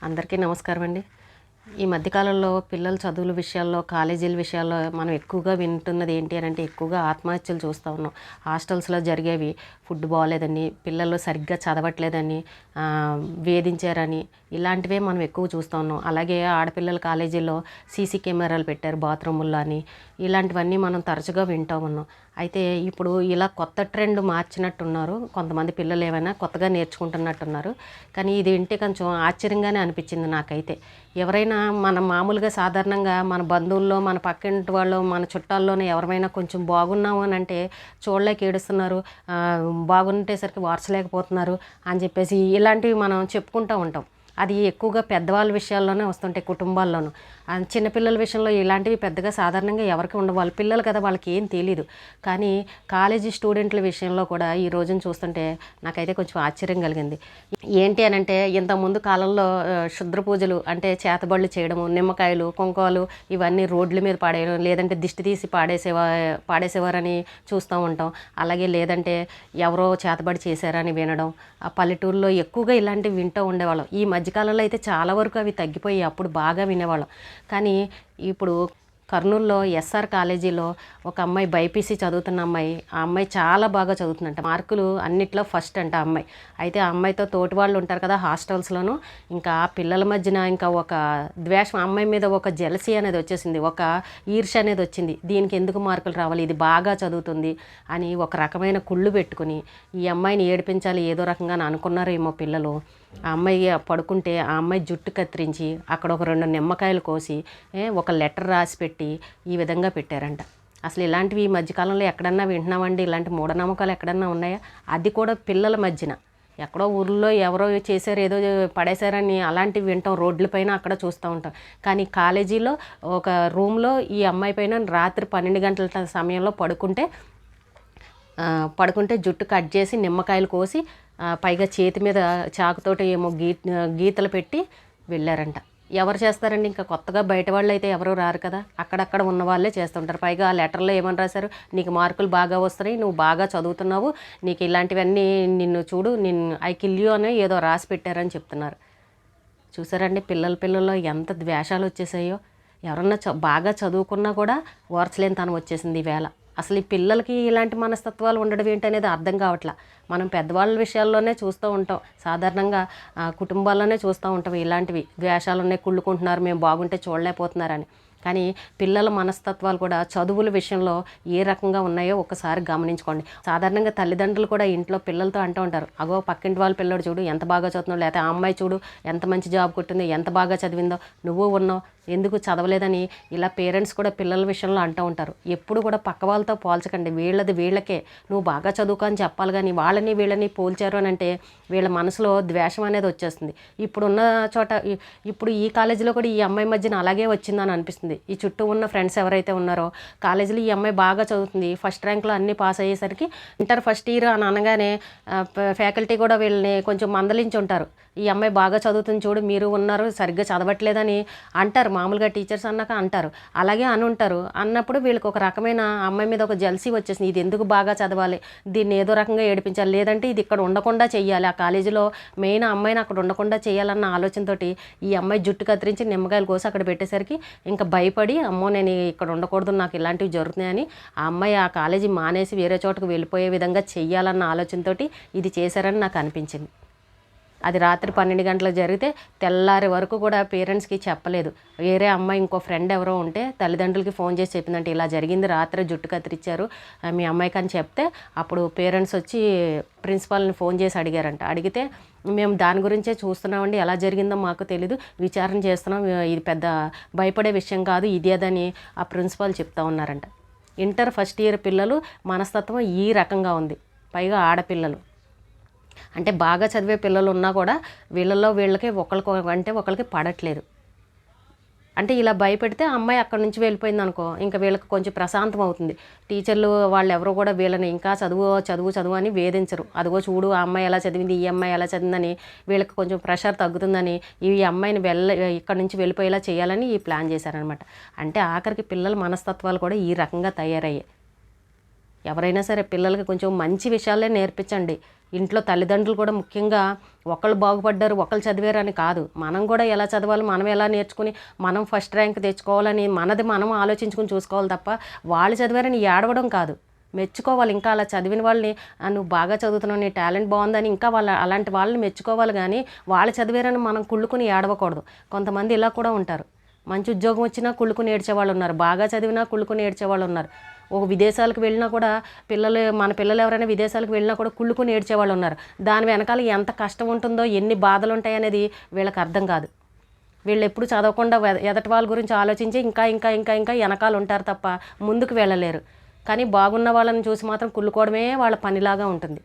అందరికీ నమస్కారం అండి. ఈ మధ్యకాలంలో పిల్లల చదువుల విషయాల్లో, కాలేజీల విషయాల్లో మనం ఎక్కువగా వింటున్నది ఏంటి అని అంటే ఎక్కువగా ఆత్మహత్యలు చూస్తూ ఉన్నాం. హాస్టల్స్లో జరిగేవి ఫుడ్ బాగోలేదని, పిల్లలు సరిగ్గా చదవట్లేదని, వేధించారని ఇలాంటివే మనం ఎక్కువ చూస్తూ ఉన్నాం. అలాగే ఆడపిల్లల కాలేజీల్లో సీసీ కెమెరాలు పెట్టారు బాత్రూముల్లో అని, ఇలాంటివన్నీ మనం తరచుగా వింటూ ఉన్నాం. అయితే ఇప్పుడు ఇలా కొత్త ట్రెండ్ మార్చినట్టున్నారు కొంతమంది పిల్లలు, ఏమైనా కొత్తగా నేర్చుకుంటున్నట్టున్నారు. కానీ ఇది వింటే కొంచెం ఆశ్చర్యంగానే అనిపించింది నాకైతే. ఎవరైనా మన మామూలుగా సాధారణంగా మన బంధువుల్లో, మన పక్కింటి వాళ్ళు, మన చుట్టాల్లోనే ఎవరైనా కొంచెం బాగున్నాము అని అంటే చూడలేక ఏడుస్తున్నారు, బాగుంటేసరికి వార్చలేకపోతున్నారు అని చెప్పేసి ఇలాంటివి మనం చెప్పుకుంటూ ఉంటాం. అది ఎక్కువగా పెద్దవాళ్ళ విషయాల్లోనే వస్తుంటాయి, కుటుంబాల్లోనూ. చిన్నపిల్లల విషయంలో ఇలాంటివి పెద్దగా సాధారణంగా ఎవరికి ఉండవు. వాళ్ళ పిల్లలు కదా, వాళ్ళకి ఏం తెలీదు. కానీ కాలేజీ స్టూడెంట్ల విషయంలో కూడా ఈ రోజున చూస్తుంటే నాకైతే కొంచెం ఆశ్చర్యం కలిగింది. ఏంటి అని అంటే ఇంతకుముందు కాలంలో క్షుద్ర పూజలు అంటే చేతబడులు చేయడము, నిమ్మకాయలు, కుంకుమలు ఇవన్నీ రోడ్ల మీద పాడేయడం, లేదంటే దిష్టి తీసి పాడేసేవారని చూస్తూ ఉంటాం. అలాగే లేదంటే ఎవరో చేతబడి చేశారని వినడం, ఆ పల్లెటూరులో ఎక్కువగా ఇలాంటివి వింటూ ఉండేవాళ్ళం. ఈ మధ్యకాలంలో అయితే చాలా వరకు అవి తగ్గిపోయి అప్పుడు బాగా వినేవాళ్ళం. కానీ ఇప్పుడు కర్నూలులో ఎస్ఆర్ కాలేజీలో ఒక అమ్మాయి బైపీసీ చదువుతున్న అమ్మాయి, ఆ అమ్మాయి చాలా బాగా చదువుతుందంట, మార్కులు అన్నిట్లో ఫస్ట్ అంట ఆ అమ్మాయి. అయితే ఆ అమ్మాయితో తోటి వాళ్ళు ఉంటారు కదా హాస్టల్స్లోనూ, ఇంకా ఆ పిల్లల మధ్యన ఇంకా ఒక ద్వేషం, అమ్మాయి మీద ఒక జెలసీ అనేది వచ్చేసింది, ఒక ఈర్ష్య అనేది వచ్చింది. దీనికి ఎందుకు మార్కులు రావాలి, ఇది బాగా చదువుతుంది అని ఒక రకమైన కుళ్ళు పెట్టుకుని ఈ అమ్మాయిని ఏడిపించాలి ఏదో రకంగా అనుకున్నారేమో పిల్లలు. ఆ అమ్మాయి పడుకుంటే ఆ అమ్మాయి జుట్టు కత్తిరించి అక్కడ ఒక 2 నిమ్మకాయలు కోసి ఒక లెటర్ రాసి పెట్టి ఈ విధంగా పెట్టారంట. అసలు ఇలాంటివి ఈ మధ్యకాలంలో ఎక్కడన్నా వింటున్నామండి? ఇలాంటి మూఢనమ్మకాలు ఎక్కడన్నా ఉన్నాయా? అది కూడా పిల్లల మధ్యన. ఎక్కడో ఊర్లో ఎవరో చేశారు, ఏదో పడేశారని అలాంటివి వింటాం, రోడ్ల పైన అక్కడ చూస్తూ ఉంటాం. కానీ కాలేజీలో ఒక రూమ్లో ఈ అమ్మాయి పైన రాత్రి 12 గంటల సమయంలో పడుకుంటే జుట్టు కట్ చేసి నిమ్మకాయలు కోసి పైగా చేతి మీద చాకుతోటి ఏమో గీతలు పెట్టి వెళ్ళారంట. ఎవరు చేస్తారండి? ఇంకా కొత్తగా బయట వాళ్ళు అయితే ఎవరు రారు కదా, అక్కడక్కడ ఉన్న వాళ్ళే చేస్తుంటారు. పైగా ఆ లెటర్లో ఏమని రాశారు, నీకు మార్కులు బాగా వస్తున్నాయి, నువ్వు బాగా చదువుతున్నావు, నీకు ఇలాంటివన్నీ నిన్ను చూడు, ఐ కిల్ యూ అని ఏదో రాసి పెట్టారని చెప్తున్నారు. చూసారండి పిల్లల్లో ఎంత ద్వేషాలు వచ్చేసాయో. ఎవరన్నా బాగా చదువుకున్నా కూడా ఓర్చలేని తనం వచ్చేసింది ఈవేళ. అసలు ఈ పిల్లలకి ఇలాంటి మనస్తత్వాలు ఉండడం ఏంటనేది అర్థం కావట్లా. మనం పెద్దవాళ్ళ విషయాల్లోనే చూస్తూ ఉంటాం, సాధారణంగా కుటుంబాల్లోనే చూస్తూ ఉంటాం ఇలాంటివి. ద్వేషాలు ఉన్నాయి, కుళ్ళుకుంటున్నారు, మేము బాగుంటే చూడలేకపోతున్నారని. కానీ పిల్లల మనస్తత్వాలు కూడా చదువుల విషయంలో ఏ రకంగా ఉన్నాయో ఒకసారి గమనించుకోండి. సాధారణంగా తల్లిదండ్రులు కూడా ఇంట్లో పిల్లలతో అంటూ ఉంటారు, అగో పక్కింటి వాళ్ళ పిల్లడు చూడు ఎంత బాగా చదువుతున్నాడు, లేకపోతే ఆ అమ్మాయి చూడు ఎంత మంచి జాబ్ కొట్టిందో, ఎంత బాగా చదివిందో, నువ్వు ఉన్నావు ఎందుకు చదవలేదని ఇలా పేరెంట్స్ కూడా పిల్లల విషయంలో అంటూ ఉంటారు. ఎప్పుడు కూడా పక్క వాళ్ళతో పోల్చకండి, వీళ్ళది వీళ్ళకే, నువ్వు బాగా చదువుకో అని చెప్పాలి. కానీ వాళ్ళని వీళ్ళని పోల్చారు అని అంటే వీళ్ళ మనసులో ద్వేషం అనేది వచ్చేస్తుంది. ఇప్పుడున్న చోట ఇప్పుడు ఈ కాలేజీలో కూడా ఈ అమ్మాయి మధ్యన అలాగే వచ్చిందని అనిపిస్తుంది. ఈ చుట్టూ ఉన్న ఫ్రెండ్స్ ఎవరైతే ఉన్నారో కాలేజీలో ఈ అమ్మాయి బాగా చదువుతుంది, ఫస్ట్ ర్యాంక్లో అన్నీ పాస్ అయ్యేసరికి ఇంటర్ ఫస్ట్ ఇయర్ అని అనగానే ఫ్యాకల్టీ కూడా వీళ్ళని కొంచెం మందలించి ఉంటారు, ఈ అమ్మాయి బాగా చదువుతుంది చూడు, మీరు ఉన్నారు సరిగ్గా చదవట్లేదని అంటారు. మామూలుగా టీచర్స్ అన్నాక అంటారు, అలాగే అని ఉంటారు. అన్నప్పుడు వీళ్ళకి ఒక రకమైన అమ్మాయి మీద ఒక జల్సీ వచ్చేసింది, ఇది ఎందుకు బాగా చదవాలి, దీన్ని ఏదో రకంగా ఏడిపించాలి, లేదంటే ఇది ఇక్కడ ఉండకుండా చెయ్యాలి, ఆ కాలేజీలో మెయిన్ అమ్మాయిని అక్కడ ఉండకుండా చేయాలన్న ఆలోచనతోటి ఈ అమ్మాయి జుట్టు కత్తిరించి నిమ్మకాయలు కోసి అక్కడ పెట్టేసరికి ఇంకా భయపడి, అమ్మో నేను ఇక్కడ ఉండకూడదు, నాకు ఇలాంటివి జరుగుతున్నాయని ఆ అమ్మాయి ఆ కాలేజీ మానేసి వేరే చోటకు వెళ్ళిపోయే విధంగా చెయ్యాలన్న ఆలోచనతోటి ఇది చేశారని నాకు అనిపించింది. అది రాత్రి 12 గంటలకు జరిగితే తెల్లారి వరకు కూడా పేరెంట్స్కి చెప్పలేదు. వేరే అమ్మాయి ఇంకో ఫ్రెండ్ ఎవరో ఉంటే తల్లిదండ్రులకి ఫోన్ చేసి చెప్పిందంటే, ఇలా జరిగింది, రాత్రి జుట్టు కత్తిరించారు మీ అమ్మాయికి అని చెప్తే అప్పుడు పేరెంట్స్ వచ్చి ప్రిన్సిపాల్ని ఫోన్ చేసి అడిగారంట. అడిగితే మేము దాని గురించే చూస్తున్నామండి, ఎలా జరిగిందో మాకు తెలీదు, విచారణ చేస్తున్నాం, ఇది పెద్ద భయపడే విషయం కాదు ఇది అదని ఆ ప్రిన్సిపాల్ చెప్తా ఉన్నారంట. ఇంటర్ ఫస్ట్ ఇయర్ పిల్లలు మనస్తత్వం ఈ రకంగా ఉంది, పైగా ఆడపిల్లలు. అంటే బాగా చదివే పిల్లలు ఉన్నా కూడా వీళ్ళకి ఒకరికి పడట్లేదు. అంటే ఇలా భయపెడితే అమ్మాయి అక్కడి నుంచి వెళ్ళిపోయింది అనుకో, ఇంకా వీళ్ళకి కొంచెం ప్రశాంతం అవుతుంది. టీచర్లు వాళ్ళు ఎవరో కూడా వీళ్ళని ఇంకా చదువు అని వేధించరు. అదిగో చూడు ఆ అమ్మాయి ఎలా చదివింది, ఈ అమ్మాయి ఎలా చదివిందని వీళ్ళకి కొంచెం ప్రెషర్ తగ్గుతుందని ఈ అమ్మాయిని ఇక్కడ నుంచి వెళ్ళిపోయేలా చేయాలని ఈ ప్లాన్ చేశారనమాట. అంటే ఆఖరికి పిల్లల మనస్తత్వాలు కూడా ఈ రకంగా తయారయ్యాయి. ఎవరైనా సరే పిల్లలకి కొంచెం మంచి విషయాలే నేర్పించండి. ఇంట్లో తల్లిదండ్రులు కూడా ముఖ్యంగా ఒకళ్ళు బాగుపడ్డారు ఒకళ్ళు చదివారు అని కాదు, మనం కూడా ఎలా చదవాలి, మనం ఎలా నేర్చుకుని మనం ఫస్ట్ ర్యాంక్ తెచ్చుకోవాలని మనది మనం ఆలోచించుకుని చూసుకోవాలి తప్ప వాళ్ళు చదివారని ఏడవడం కాదు. మెచ్చుకోవాలి. ఇంకా అలా చదివిన వాళ్ళని నువ్వు బాగా చదువుతున్నావు, నీ టాలెంట్ బాగుందని ఇంకా అలాంటి వాళ్ళని మెచ్చుకోవాలి. కానీ వాళ్ళు చదివారని మనం కుళ్ళుకుని ఏడవకూడదు. కొంతమంది ఇలా కూడా ఉంటారు, మంచి ఉద్యోగం వచ్చినా కుళ్ళుకుని ఏడ్చేవాళ్ళు ఉన్నారు, బాగా చదివినా కుళ్ళుకుని ఏడ్చేవాళ్ళు ఉన్నారు. ఒక విదేశాలకు వెళ్ళినా కూడా మన పిల్లలు ఎవరైనా విదేశాలకు వెళ్ళినా కూడా కుళ్ళుకుని ఏడ్చేవాళ్ళు ఉన్నారు. దాని వెనకాల ఎంత కష్టం ఉంటుందో, ఎన్ని బాధలు ఉంటాయి అనేది వీళ్ళకి అర్థం కాదు. వీళ్ళు ఎప్పుడు చదవకుండా ఎదటి వాళ్ళ గురించి ఆలోచించి ఇంకా ఇంకా ఇంకా ఇంకా వెనకాల ఉంటారు తప్ప ముందుకు వెళ్ళలేరు. కానీ బాగున్న వాళ్ళని చూసి మాత్రం కుళ్ళుకోవడమే వాళ్ళ పనిలాగా ఉంటుంది.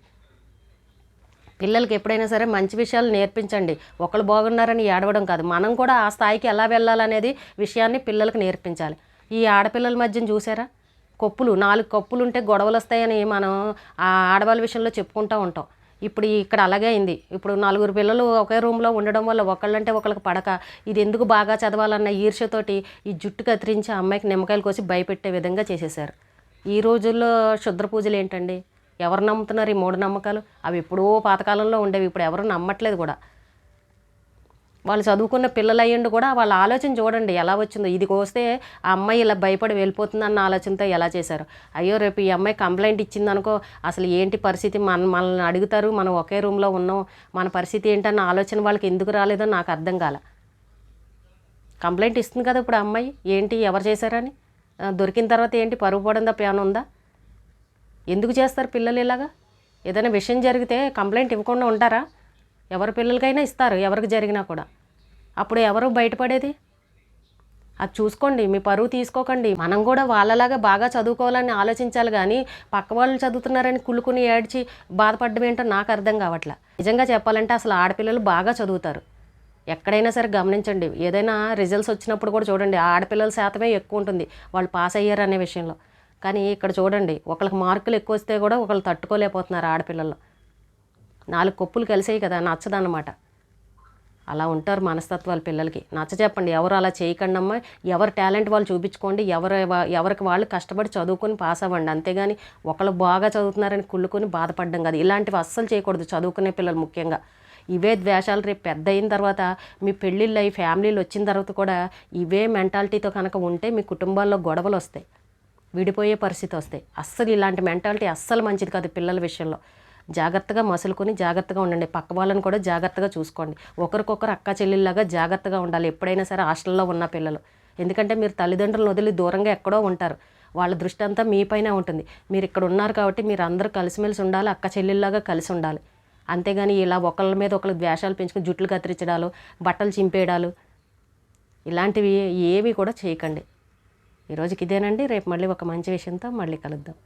పిల్లలకి ఎప్పుడైనా సరే మంచి విషయాలు నేర్పించండి, ఒకళ్ళు బాగున్నారని ఏడవడం కాదు. మనం కూడా ఆ స్థాయికి ఎలా వెళ్ళాలనేది విషయాన్ని పిల్లలకు నేర్పించాలి. ఈ ఆడపిల్లల మధ్యన చూసారా, 4 కప్పులు ఉంటే గొడవలు వస్తాయని మనం ఆ ఆడవాళ్ళ విషయంలో చెప్పుకుంటూ ఉంటాం. ఇప్పుడు ఇక్కడ అలాగే అయింది. ఇప్పుడు 4 పిల్లలు ఒకే రూమ్లో ఉండడం వల్ల ఒకళ్ళంటే ఒకళ్ళకి పడక, ఇది ఎందుకు బాగా చదవాలన్న ఈర్ష్యతోటి ఈ జుట్టు కత్తిరించి ఆ అమ్మాయికి నిమ్మకాయలు కోసి భయపెట్టే విధంగా చేసేసారు. ఈ రోజుల్లో క్షుద్ర పూజలు ఏంటండి, ఎవరు నమ్ముతున్నారు ఈ మూఢనమ్మకాలు? అవి ఎప్పుడో పాతకాలంలో ఉండేవి, ఇప్పుడు ఎవరు నమ్మట్లేదు కూడా. వాళ్ళు చదువుకున్న పిల్లలు అయ్యండి కూడా వాళ్ళ ఆలోచన చూడండి ఎలా వచ్చిందో. ఇది వస్తే ఆ అమ్మాయి ఇలా భయపడి వెళ్ళిపోతుందన్న ఆలోచనతో ఎలా చేశారు. అయ్యో రేపు ఈ అమ్మాయి కంప్లైంట్ ఇచ్చిందనుకో అసలు ఏంటి పరిస్థితి, మనల్ని అడుగుతారు, మనం ఒకే రూమ్లో ఉన్నాం, మన పరిస్థితి ఏంటన్న ఆలోచన వాళ్ళకి ఎందుకు రాలేదో నాకు అర్థం కాల. కంప్లైంట్ ఇస్తుంది కదా ఇప్పుడు ఆ అమ్మాయి, ఏంటి ఎవరు చేశారని. దొరికిన తర్వాత ఏంటి పరుగు పోవడం తప్ప ఏమైనా ఉందా? ఎందుకు చేస్తారు పిల్లలు ఇలాగా? ఏదైనా విషయం జరిగితే కంప్లైంట్ ఇవ్వకుండా ఉంటారా? ఎవరి పిల్లలకైనా ఇస్తారు, ఎవరికి జరిగినా కూడా. అప్పుడు ఎవరు బయటపడేది? అది చూసుకోండి, మీ పరువు తీసుకోకండి. మనం కూడా వాళ్ళలాగా బాగా చదువుకోవాలని ఆలోచించాలి. కానీ పక్క వాళ్ళు చదువుతున్నారని కుళ్ళుకుని ఏడ్చి బాధపడడం ఏంటో నాకు అర్థం కావట్లా. నిజంగా చెప్పాలంటే అసలు ఆడపిల్లలు బాగా చదువుతారు. ఎక్కడైనా సరే గమనించండి, ఏదైనా రిజల్ట్స్ వచ్చినప్పుడు కూడా చూడండి, ఆడపిల్లల శాతమే ఎక్కువ ఉంటుంది వాళ్ళు పాస్ అయ్యారు అనే విషయంలో. కానీ ఇక్కడ చూడండి, ఒకళ్ళకి మార్కులు ఎక్కువ వస్తే కూడా ఒకళ్ళు తట్టుకోలేకపోతున్నారు ఆడపిల్లలు. 4 కప్పులు కలిసాయి కదా, నచ్చదన్నమాట. అలా ఉంటారు మనస్తత్వాలు పిల్లలకి. నచ్చ చెప్పండి, ఎవరు అలా చేయకండి అమ్మా. ఎవరి టాలెంట్ వాళ్ళు చూపించుకోండి, ఎవరికి వాళ్ళు కష్టపడి చదువుకొని పాస్ అవ్వండి. అంతేగాని ఒకళ్ళు బాగా చదువుతున్నారని కుళ్ళుకొని బాధపడడం కాదు. ఇలాంటివి అస్సలు చేయకూడదు చదువుకునే పిల్లలు ముఖ్యంగా. ఇవే ద్వేషాలు రేపు పెద్ద అయిన తర్వాత మీ పెళ్ళిళ్ళు అయ్యి ఫ్యామిలీలు వచ్చిన తర్వాత కూడా ఇవే మెంటాలిటీతో కనుక ఉంటే మీ కుటుంబాల్లో గొడవలు వస్తాయి, విడిపోయే పరిస్థితి వస్తాయి. అస్సలు ఇలాంటి మెంటాలిటీ అస్సలు మంచిది కాదు పిల్లల విషయంలో. జాగ్రత్తగా మసులుకొని జాగ్రత్తగా ఉండండి. పక్క వాళ్ళని కూడా జాగ్రత్తగా చూసుకోండి. ఒకరికొకరు అక్క చెల్లెల్లాగా జాగ్రత్తగా ఉండాలి ఎప్పుడైనా సరే హాస్టల్లో ఉన్న పిల్లలు. ఎందుకంటే మీరు తల్లిదండ్రులను వదిలి దూరంగా ఎక్కడో ఉంటారు, వాళ్ళ దృష్టి అంతా మీపైనే ఉంటుంది. మీరు ఇక్కడ ఉన్నారు కాబట్టి మీరు అందరూ కలిసిమెలిసి ఉండాలి, అక్క చెల్లెల్లాగా కలిసి ఉండాలి. అంతేగాని ఇలా ఒకళ్ళ మీద ఒకళ్ళు ద్వేషాలు పెంచుకుని జుట్లు కత్తిరించడాలు, బట్టలు చింపేయడాలు ఇలాంటివి ఏవి కూడా చేయకండి. ఈరోజుకి ఇదేనండి. రేపు మళ్ళీ ఒక మంచి విషయంతో మళ్ళీ కలుద్దాం.